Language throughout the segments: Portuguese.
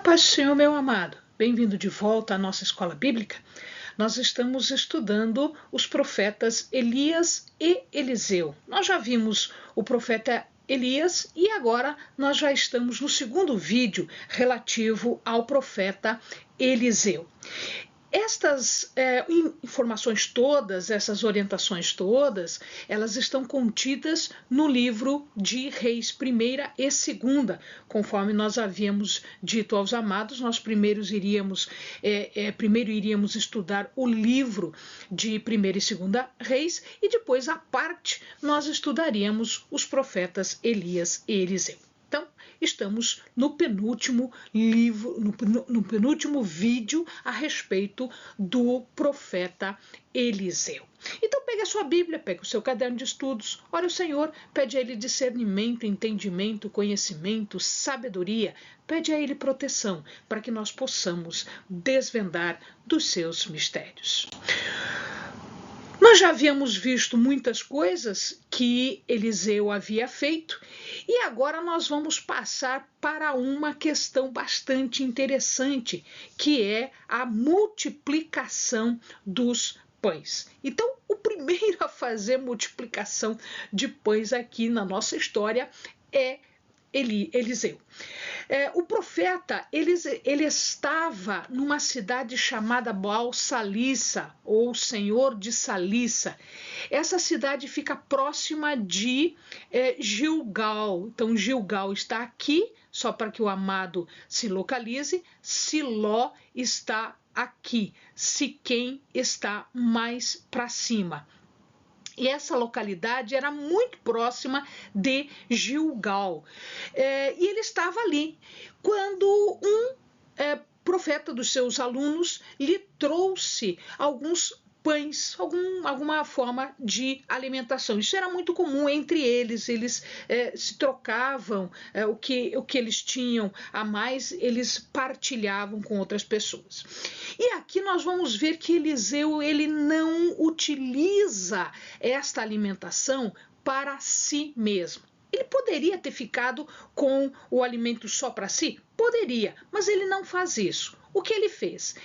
paz do Senhor, meu amado. Bem-vindo de volta à nossa escola bíblica. Nós estamos estudando os profetas Elias e Eliseu. Nós já vimos o profeta Elias e agora nós já estamos no segundo vídeo relativo ao profeta Eliseu. Estas informações todas, essas orientações todas, elas estão contidas no livro de Reis, 1ª e 2ª, conforme nós havíamos dito aos amados. Nós primeiro iríamos estudar o livro de 1ª e 2ª Reis e depois, à parte, nós estudaríamos os profetas Elias e Eliseu. Então, estamos no penúltimo livro, no penúltimo vídeo a respeito do profeta Eliseu. Então, pegue a sua Bíblia, pegue o seu caderno de estudos, ore ao Senhor, pede a Ele discernimento, entendimento, conhecimento, sabedoria, pede a Ele proteção, para que nós possamos desvendar dos seus mistérios. Nós já havíamos visto muitas coisas que Eliseu havia feito e agora nós vamos passar para uma questão bastante interessante, que é a multiplicação dos pães. Então, o primeiro a fazer multiplicação de pães aqui na nossa história é Eliseu. O profeta, ele estava numa cidade chamada Baal-Salissa, ou Senhor de Salissa. Essa cidade fica próxima de Gilgal. Então, Gilgal está aqui, só para que o amado se localize. Siló está aqui. Siquém está mais para cima. E essa localidade era muito próxima de Gilgal. E ele estava ali quando um profeta dos seus alunos lhe trouxe alguns pães, alguma forma de alimentação. Isso era muito comum entre eles. Eles se trocavam o que eles tinham a mais, eles partilhavam com outras pessoas. E aqui nós vamos ver que Eliseu, ele não utiliza esta alimentação para si mesmo. Ele poderia ter ficado com o alimento só para si? Poderia, mas ele não faz isso. O que ele fez?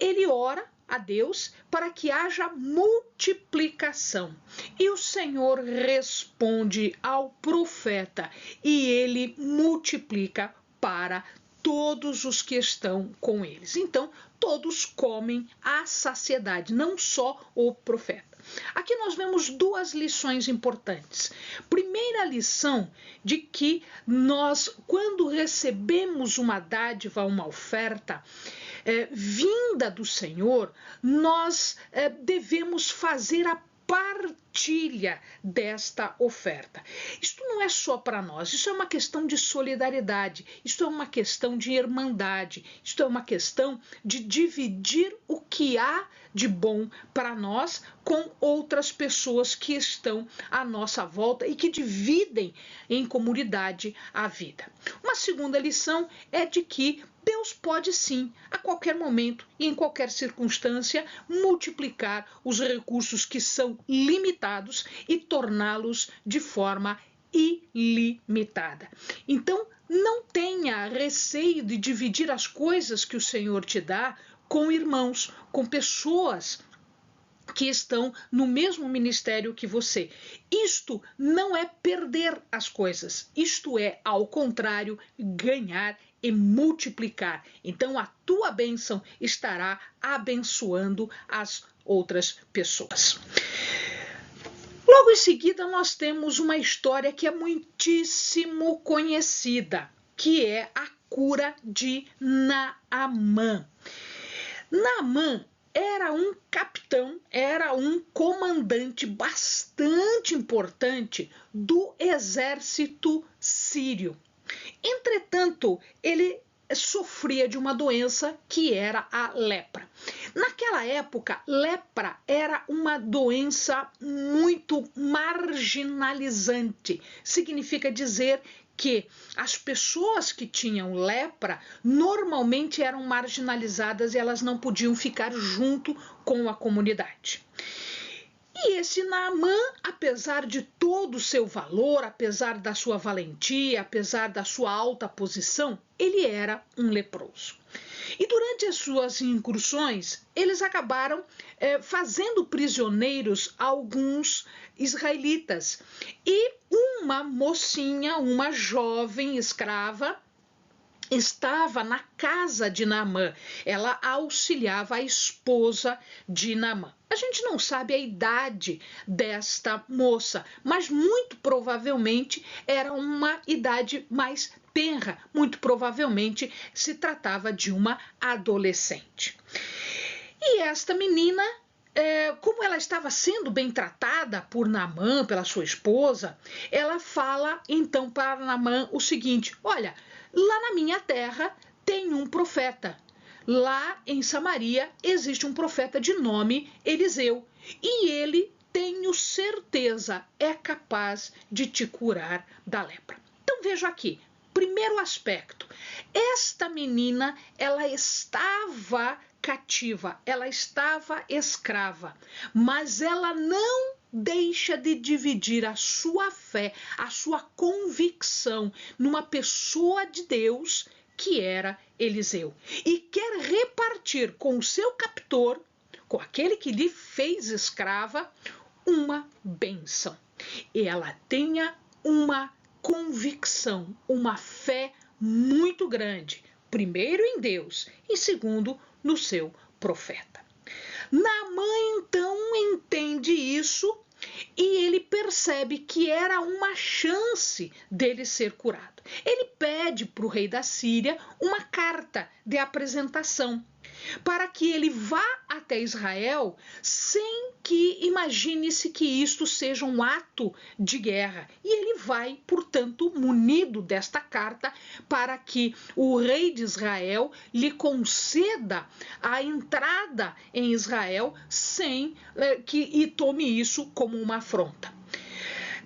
Ele ora a Deus para que haja multiplicação. E o Senhor responde ao profeta e ele multiplica para todos os que estão com eles. Então, todos comem à saciedade, não só o profeta. Aqui nós vemos duas lições importantes. Primeira lição, de que nós, quando recebemos uma dádiva, uma oferta, vinda do Senhor, nós devemos fazer a partilha desta oferta. Isto não é só para nós, isso é uma questão de solidariedade, isto é uma questão de irmandade, isto é uma questão de dividir o que há de bom para nós com outras pessoas que estão à nossa volta e que dividem em comunidade a vida. Uma segunda lição é de que Deus pode sim, a qualquer momento e em qualquer circunstância, multiplicar os recursos que são limitados e torná-los de forma ilimitada. Então, não tenha receio de dividir as coisas que o Senhor te dá com irmãos, com pessoas que estão no mesmo ministério que você. Isto não é perder as coisas, isto é, ao contrário, ganhar e multiplicar. Então, a tua bênção estará abençoando as outras pessoas. Logo em seguida, nós temos uma história que é muitíssimo conhecida, que é a cura de Naamã. Naamã era um capitão, era um comandante bastante importante do exército sírio. Entretanto, ele sofria de uma doença que era a lepra. Naquela época, lepra era uma doença muito marginalizante. Significa dizer que as pessoas que tinham lepra normalmente eram marginalizadas e elas não podiam ficar junto com a comunidade. E esse Naamã, apesar de todo o seu valor, apesar da sua valentia, apesar da sua alta posição, ele era um leproso. E durante as suas incursões, eles acabaram fazendo prisioneiros alguns israelitas. E uma mocinha, uma jovem escrava, estava na casa de Naamã. Ela auxiliava a esposa de Naamã. A gente não sabe a idade desta moça, mas muito provavelmente era uma idade mais tenra. Muito provavelmente se tratava de uma adolescente. E esta menina, como ela estava sendo bem tratada por Naamã, pela sua esposa, ela fala então para Naamã o seguinte: olha, lá na minha terra tem um profeta. Lá em Samaria existe um profeta de nome Eliseu. E ele, tenho certeza, é capaz de te curar da lepra. Então veja aqui, primeiro aspecto. Esta menina, ela estava cativa, ela estava escrava, mas ela não deixa de dividir a sua fé, a sua convicção numa pessoa de Deus que era Eliseu, e quer repartir com o seu captor, com aquele que lhe fez escrava, uma bênção. E ela tenha uma convicção, uma fé muito grande, primeiro em Deus e segundo no seu profeta. Naamã então entende isso e ele percebe que era uma chance dele ser curado. Ele pede para o rei da Síria uma carta de apresentação para que ele vá até Israel sem que imagine-se que isto seja um ato de guerra. E ele vai, portanto, munido desta carta para que o rei de Israel lhe conceda a entrada em Israel sem e tome isso como uma afronta.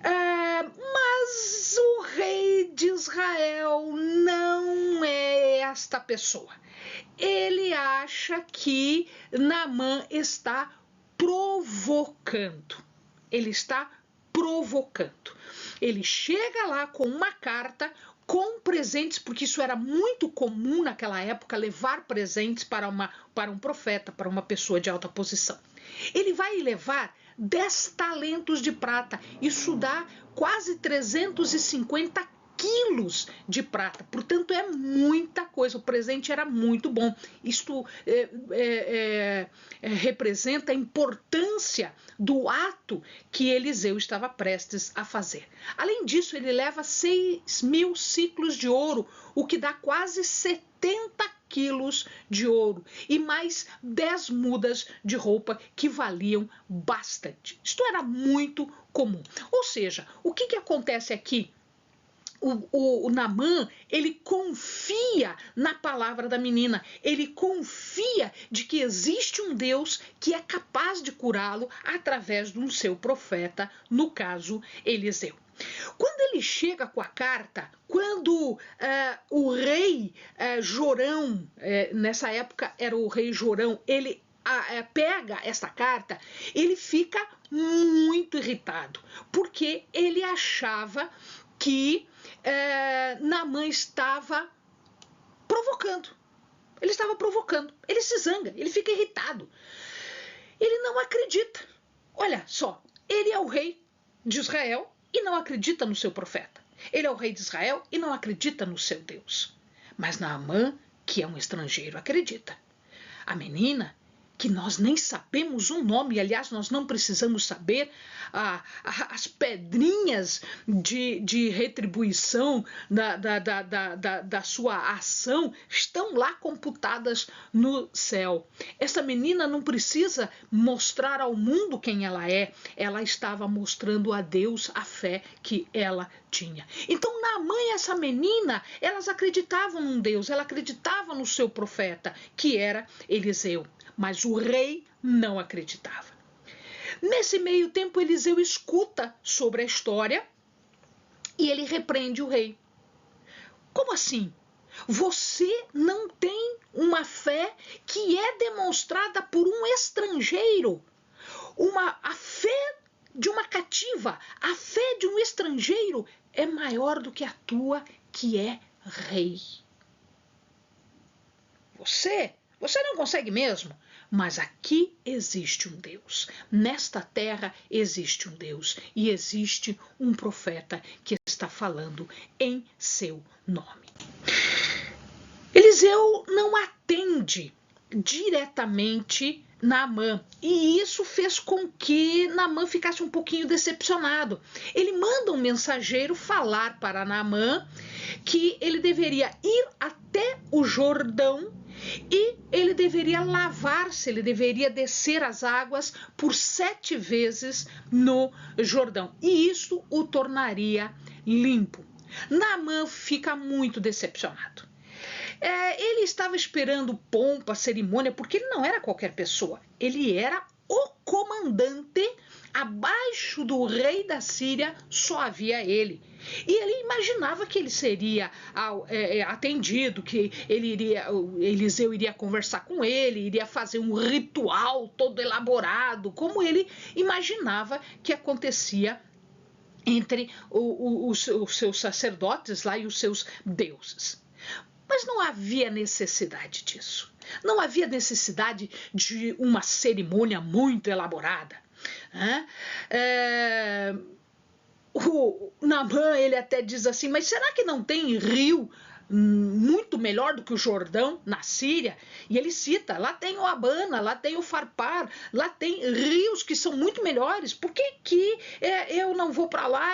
Mas o rei de Israel não é esta pessoa. Ele acha que Naamã está provocando. Ele está provocando. Ele chega lá com uma carta com presentes, porque isso era muito comum naquela época, levar presentes para um profeta, para uma pessoa de alta posição. Ele vai levar 10 talentos de prata. Isso dá quase 350 quilos de prata. Portanto, é muita coisa. O presente era muito bom. Isto representa a importância do ato que Eliseu estava prestes a fazer. Além disso, ele leva 6.000 ciclos de ouro, o que dá quase 70 quilos de ouro e mais 10 mudas de roupa que valiam bastante. Isto era muito comum. Ou seja, o que acontece aqui? O Naamã, ele confia na palavra da menina, ele confia de que existe um Deus que é capaz de curá-lo através do seu profeta, no caso Eliseu. Quando ele chega com a carta, quando o rei Jorão, nessa época era o rei Jorão, ele pega esta carta, ele fica muito irritado, porque ele achava que Naamã estava provocando. Ele estava provocando. Ele se zanga, ele fica irritado. Ele não acredita. Olha só, ele é o rei de Israel e não acredita no seu profeta. Ele é o rei de Israel e não acredita no seu Deus. Mas Naamã, que é um estrangeiro, acredita. A menina, que nós nem sabemos o nome, aliás, nós não precisamos saber as pedrinhas de retribuição da sua ação, estão lá computadas no céu. Essa menina não precisa mostrar ao mundo quem ela estava mostrando a Deus a fé que ela tinha. Então, Naamã e essa menina, elas acreditavam num Deus, ela acreditava no seu profeta, que era Eliseu. Mas o rei não acreditava. Nesse meio tempo, Eliseu escuta sobre a história e ele repreende o rei. Como assim? Você não tem uma fé que é demonstrada por um estrangeiro. A fé de uma cativa, a fé de um estrangeiro é maior do que a tua, que é rei. Você não consegue mesmo? Mas aqui existe um Deus. Nesta terra existe um Deus. E existe um profeta que está falando em seu nome. Eliseu não atende diretamente Naamã, e isso fez com que Naamã ficasse um pouquinho decepcionado. Ele manda um mensageiro falar para Naamã que ele deveria ir até o Jordão e ele deveria lavar-se, ele deveria descer as águas por 7 vezes no Jordão, e isso o tornaria limpo. Naamã fica muito decepcionado. Ele estava esperando pompa, cerimônia, porque ele não era qualquer pessoa. Ele era o comandante. Abaixo do rei da Síria só havia ele. E ele imaginava que ele seria atendido, que Eliseu iria conversar com ele, iria fazer um ritual todo elaborado, como ele imaginava que acontecia entre os seus sacerdotes lá e os seus deuses. Mas não havia necessidade disso. Não havia necessidade de uma cerimônia muito elaborada. O Naamã, ele até diz assim, mas será que não tem rio muito melhor do que o Jordão na Síria? E ele cita, lá tem o Abana, lá tem o Farpar, lá tem rios que são muito melhores. Por que eu não vou para lá?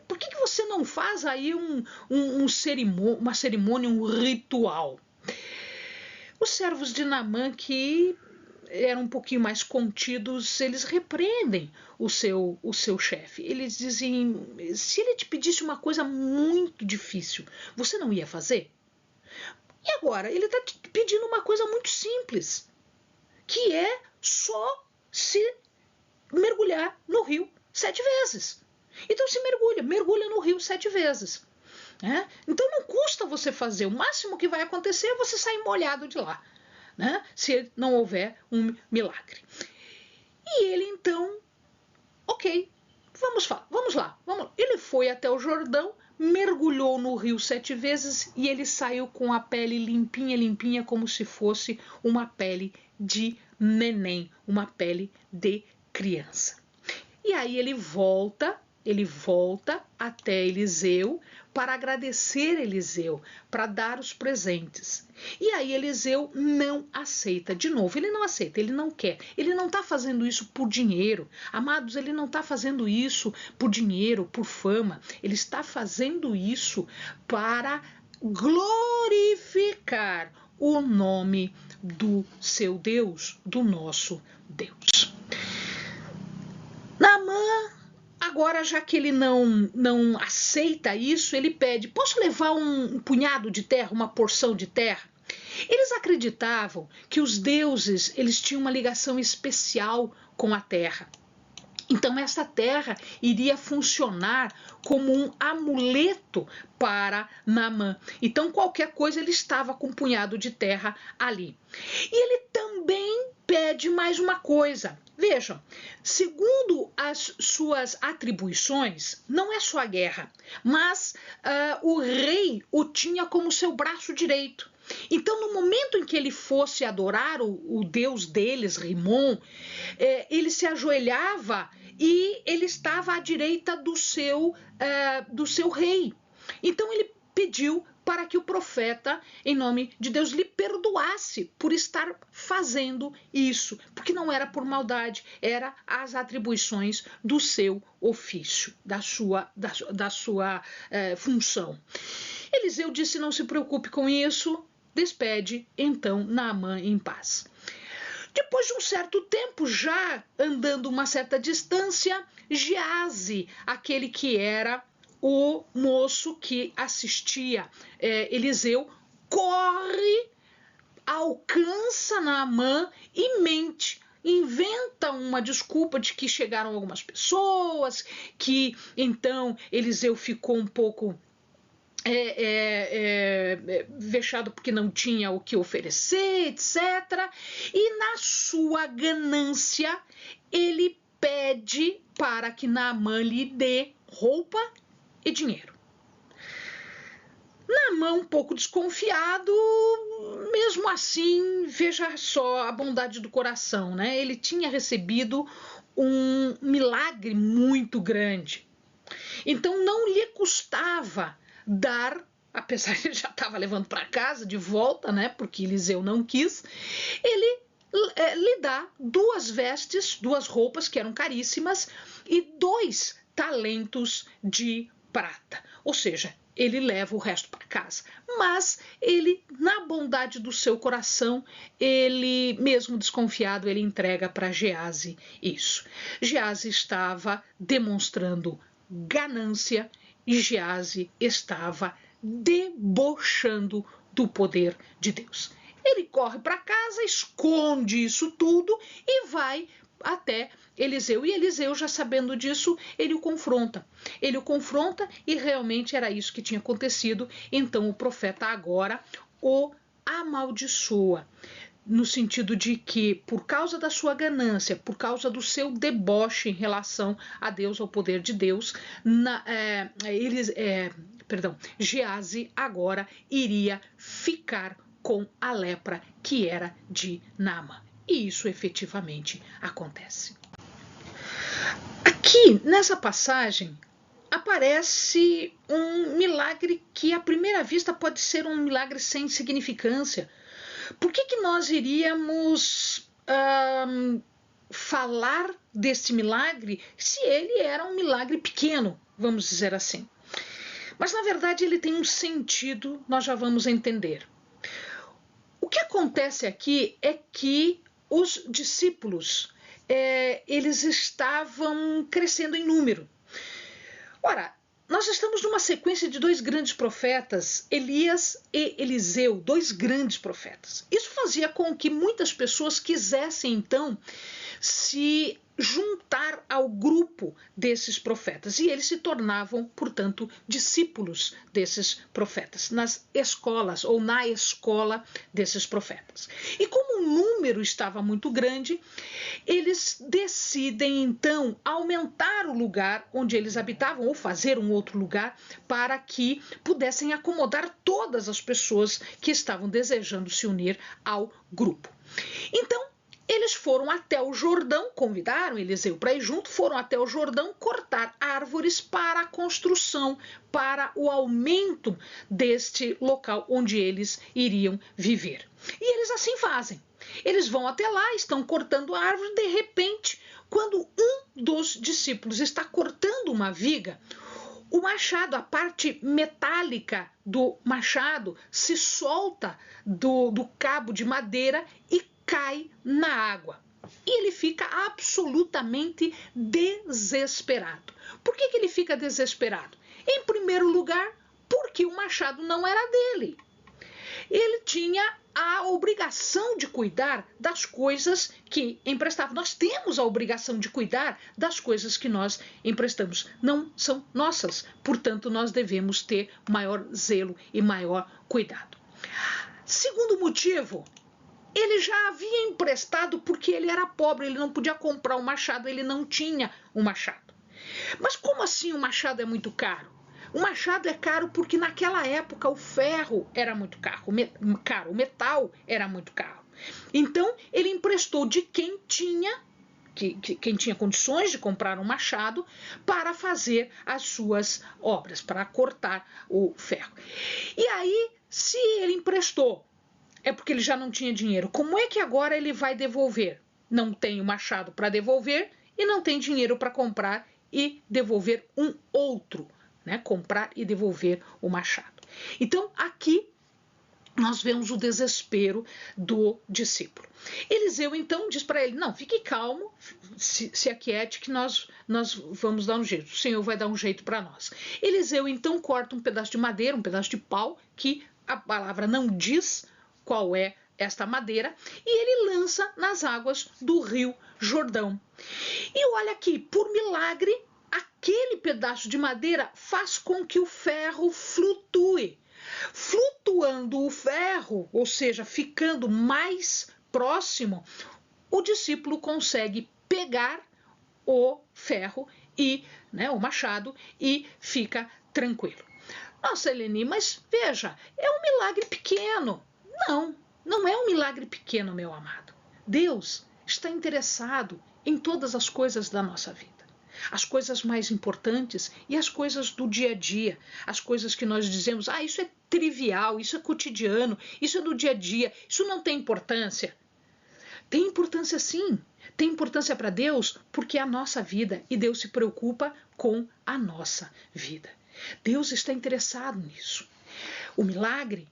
Por que você não faz aí uma cerimônia, um ritual? Os servos de Naamã, que eram um pouquinho mais contidos, eles repreendem o seu chefe. Eles dizem, se ele te pedisse uma coisa muito difícil, você não ia fazer? E agora, ele está te pedindo uma coisa muito simples, que é só se mergulhar no rio 7 vezes. Então se mergulha no rio 7 vezes. Então não custa você fazer, o máximo que vai acontecer é você sair molhado de lá, se não houver um milagre. E ele então, ok, vamos lá. Ele foi até o Jordão, mergulhou no rio 7 vezes e ele saiu com a pele limpinha, como se fosse uma pele de neném, uma pele de criança. E aí ele volta até Eliseu para agradecer Eliseu, para dar os presentes. E aí Eliseu não aceita. De novo, ele não aceita, ele não quer. Ele não está fazendo isso por dinheiro. Amados, ele não está fazendo isso por dinheiro, por fama. Ele está fazendo isso para glorificar o nome do seu Deus, do nosso Deus. Naamã, agora, já que ele não aceita isso, ele pede, posso levar um punhado de terra, uma porção de terra? Eles acreditavam que os deuses, eles tinham uma ligação especial com a terra. Então essa terra iria funcionar como um amuleto para Naamã. Então qualquer coisa ele estava com um punhado de terra ali. E ele também pede mais uma coisa. Vejam, segundo as suas atribuições, não é só a guerra, mas o rei o tinha como seu braço direito. Então, no momento em que ele fosse adorar o deus deles, Rimon, ele se ajoelhava e ele estava à direita do seu rei. Então, ele pediu para que o profeta, em nome de Deus, lhe perdoasse por estar fazendo isso, porque não era por maldade, era as atribuições do seu ofício, da sua função. Eliseu disse, não se preocupe com isso, despede então Naamã em paz. Depois de um certo tempo, já andando uma certa distância, Geazi, aquele que era o moço que assistia Eliseu, corre, alcança Naamã e mente. Inventa uma desculpa de que chegaram algumas pessoas, que então Eliseu ficou um pouco vexado porque não tinha o que oferecer, etc. E na sua ganância, ele pede para que Naamã lhe dê roupa e dinheiro. Naamã, um pouco desconfiado, mesmo assim, veja só a bondade do coração, né? Ele tinha recebido um milagre muito grande. Então não lhe custava dar, apesar de ele já estava levando para casa de volta, né? Porque Eliseu não quis, ele lhe dá 2 vestes, 2 roupas que eram caríssimas e 2 talentos de prata. Ou seja, ele leva o resto para casa. Mas ele, na bondade do seu coração, ele, mesmo desconfiado, ele entrega para Geazi isso. Geazi estava demonstrando ganância e Geazi estava debochando do poder de Deus. Ele corre para casa, esconde isso tudo e vai até Eliseu. E Eliseu, já sabendo disso, ele o confronta. Ele o confronta e realmente era isso que tinha acontecido. Então o profeta agora o amaldiçoa, no sentido de que, por causa da sua ganância, por causa do seu deboche em relação a Deus, ao poder de Deus, Geazi agora iria ficar com a lepra que era de Naamã. E isso efetivamente acontece. Aqui, nessa passagem, aparece um milagre que, à primeira vista, pode ser um milagre sem significância. Por que nós iríamos falar desse milagre se ele era um milagre pequeno, vamos dizer assim? Mas, na verdade, ele tem um sentido, nós já vamos entender. O que acontece aqui é que os discípulos, eles estavam crescendo em número. Ora, nós estamos numa sequência de 2 grandes profetas, Elias e Eliseu, 2 grandes profetas. Isso fazia com que muitas pessoas quisessem, então, se juntar ao grupo desses profetas. E eles se tornavam, portanto, discípulos desses profetas, nas escolas ou na escola desses profetas. E como o número estava muito grande, eles decidem, então, aumentar o lugar onde eles habitavam ou fazer um outro lugar para que pudessem acomodar todas as pessoas que estavam desejando se unir ao grupo. Então, eles foram até o Jordão, convidaram Eliseu para ir junto, foram até o Jordão cortar árvores para a construção, para o aumento deste local onde eles iriam viver. E eles assim fazem. Eles vão até lá, estão cortando a árvore, de repente, quando um dos discípulos está cortando uma viga, o machado, a parte metálica do machado, se solta do cabo de madeira e cai na água. E ele fica absolutamente desesperado. Por que ele fica desesperado? Em primeiro lugar, porque o machado não era dele. Ele tinha a obrigação de cuidar das coisas que emprestava. Nós temos a obrigação de cuidar das coisas que nós emprestamos. Não são nossas. Portanto, nós devemos ter maior zelo e maior cuidado. Segundo motivo, ele já havia emprestado porque ele era pobre, ele não podia comprar um machado, ele não tinha um machado. Mas como assim o machado é muito caro? O machado é caro porque naquela época o ferro era muito caro, o metal era muito caro. Então ele emprestou de quem tinha condições de comprar um machado para fazer as suas obras, para cortar o ferro. E aí, se ele emprestou, é porque ele já não tinha dinheiro. Como é que agora ele vai devolver? Não tem o machado para devolver e não tem dinheiro para comprar e devolver um outro, né? Comprar e devolver o machado. Então, aqui nós vemos o desespero do discípulo. Eliseu, então, diz para ele, não, fique calmo, se aquiete que nós vamos dar um jeito, o Senhor vai dar um jeito para nós. Eliseu, então, corta um pedaço de madeira, um pedaço de pau, que a palavra não diz qual é esta madeira, e ele lança nas águas do rio Jordão. E olha aqui, por milagre, aquele pedaço de madeira faz com que o ferro flutue. Flutuando o ferro, ou seja, ficando mais próximo, o discípulo consegue pegar o ferro e, o machado, e fica tranquilo. Nossa, Eleni, mas veja, é um milagre pequeno. Não, não é um milagre pequeno, meu amado. Deus está interessado em todas as coisas da nossa vida. As coisas mais importantes e as coisas do dia a dia. As coisas que nós dizemos, isso é trivial, isso é cotidiano, isso é do dia a dia, isso não tem importância. Tem importância sim. Tem importância para Deus porque é a nossa vida e Deus se preocupa com a nossa vida. Deus está interessado nisso. O milagre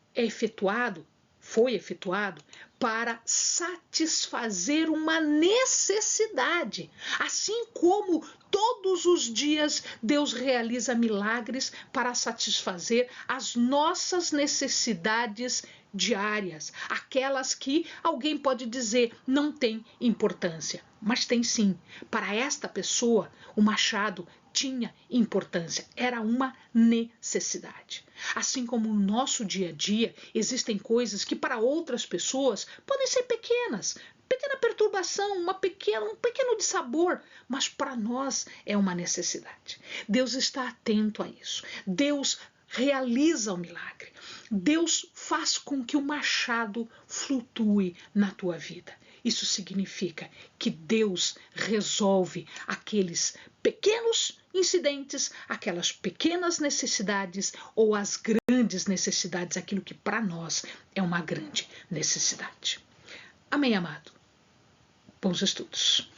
foi efetuado para satisfazer uma necessidade. Assim como todos os dias Deus realiza milagres para satisfazer as nossas necessidades diárias, aquelas que alguém pode dizer não tem importância, mas tem sim. Para esta pessoa, o machado tinha importância, era uma necessidade. Assim como no nosso dia a dia existem coisas que para outras pessoas podem ser pequenas, pequena perturbação, um pequeno dissabor, mas para nós é uma necessidade. Deus está atento a isso. Deus realiza o milagre. Deus faz com que o machado flutue na tua vida. Isso significa que Deus resolve aqueles pequenos incidentes, aquelas pequenas necessidades ou as grandes necessidades, aquilo que para nós é uma grande necessidade. Amém, amado? Bons estudos.